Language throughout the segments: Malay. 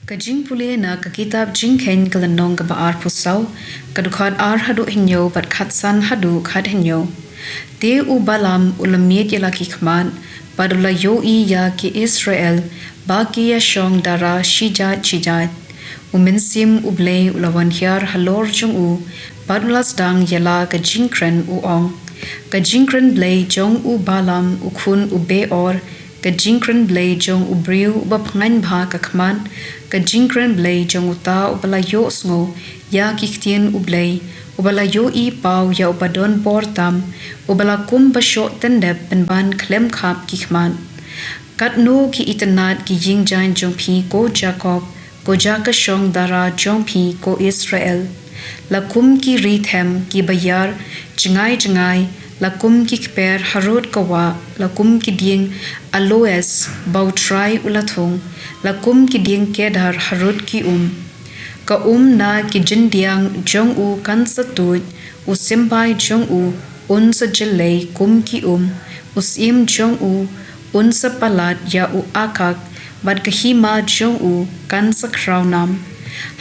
Ka jingpule na ka kitab jingken kalanong ka baar pusaw, kadukad ar hadu hinyo bat katsan hadu kad hinyo. Te u balam ulamit ya laki kman, padula yo i ya ki Israel, baki ya shong dara shijat. Uminsim u Blei ulawan hiar halor jong u, padulas dang yala ka jingkren u ong. Ka jingkren Blei jong u balam u kun u beor, ka jingkren Blei jong u briu u bapangan bha ka kman, ka jingkren Blei jong u ta u bala yo sngo, ya ki ktien u Blei, u bala yo i pau ya u badon portam, u bala kum basyo tendep penban klem kap ki kman. Kat no ki itanat ki jingjain jong pi ko Jacob, ko jaka shong dara jong pi ko Israel. Lakum ki rithem ki bayar, jengay, lakum ki kper harod kawa, lakum ki ding aloes bautrai ulathong, lakum ki ding kedar harod ki Ka na ki jindiang jong u kan satut, u simbai jong u, un sa jelay kum ki usim jong u, un sa palat ya u akak, bad kahima jong u kan sa krawnam.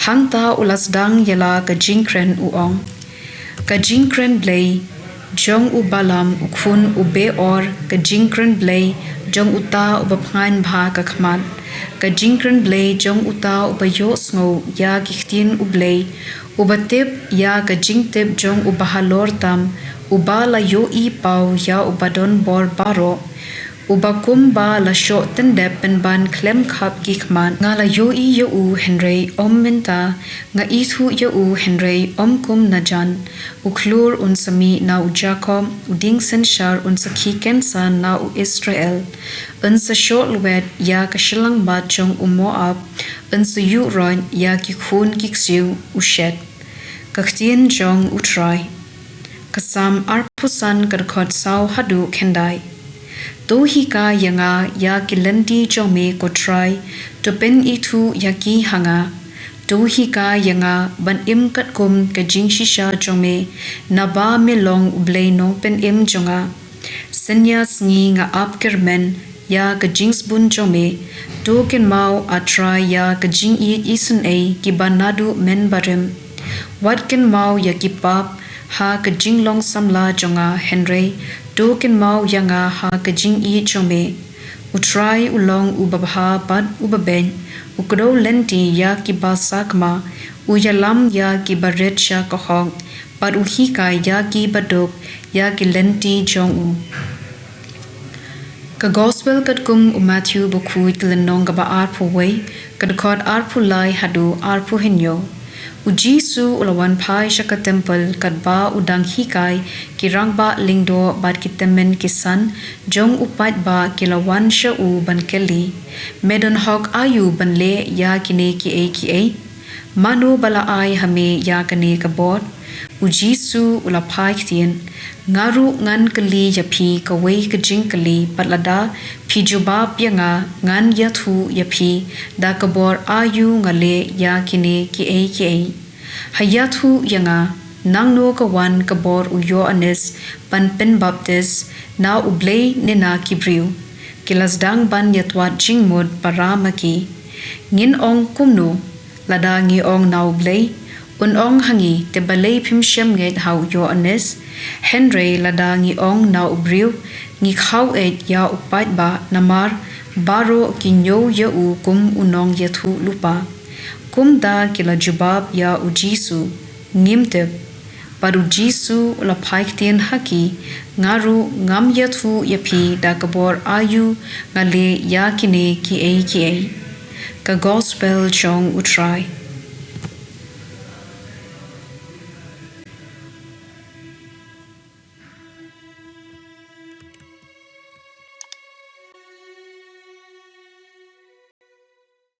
Hangta ulasdang yala ka jingkren u ong. Ka jingkren Blei, jong u balam u kun u beor, ka jingkren Blei, jong u ta u bapangan bha ka kman. Ka jingkren Blei jong u ta u bayo sngo ya kiktien u Blei, u batip ya ka jingtip jong u bahalor tam, u ba la yo i pau ya u badon bor baro. Ubakum ba la syo tendep penban klem kap gikman nga la yo i yo u henrei minta nga ithu yo u henrei kum najan uklur unsami na u Jacob uding senshar unsaki kensan na u Israel unsa syo luwet ya kashilang ba jong u Moab unsa yu ron ya ki khun kiksiu u shet kaktien jong u try kasam arpusan kadkot saw hadu kendai Tohika yanga ya kilandi jome ko try to pen itu yaki hanga. Tohika yanga ban im kat kum ka jingshisha jome na ba melong Blei no pen im jonga. Senya sngi nga ap kermen ya ka jingsbun jome to ken mau a try ya ka jing isun a ki banadu men barim. Wat ken mau ya ki pap ha ka jinglong samla jonga Henry Token mau yanga ha ka jing i chome. Utrai ulong ubabha bad ubaben. Ukro lenti ya ki basakma. Uyalam ya ki baret sha kahong. Bad uhika ya ki badok ya ki lenti jong u. Ka gospel kat kum Matthew bukuit lenong ka ba arpu way. Kadakot arpu lai hadu arpu hinyo. Ujisu ulawan pai shaka temple kadba udang hikai kirangba lingdo bad kitemen kisan jong upat ba kilawan sha u bankeli medon hok ayu banle ya kine ki mano bala ai hame ya kane kabot ujisu ulapai ktien ngaru ngan kali yapi kawai kajing kali patlada pijuba pyanga ngan yathu yapi da kabor ayu ngale ya kine ki hayathu yanga nangno kawan kabor uyo anes pan pen baptis na ublei nena kibriu kilasdang ban yatwat jingmod paramaki ngin ong kumno lada ngi ong na ublei ong hangi te balei phimshem nget hau yo anes Henry lada ngi ong na ubriu ngi khau et ya upat ba namar baro kinyo ya u kum unong yathu lupa kum da kila jubab ya ujisu ngimtep paru jisu la paiktien haki ngaru ngam yathu yapi da kabor ayu ngale ya kine ki ka gospel chong utrai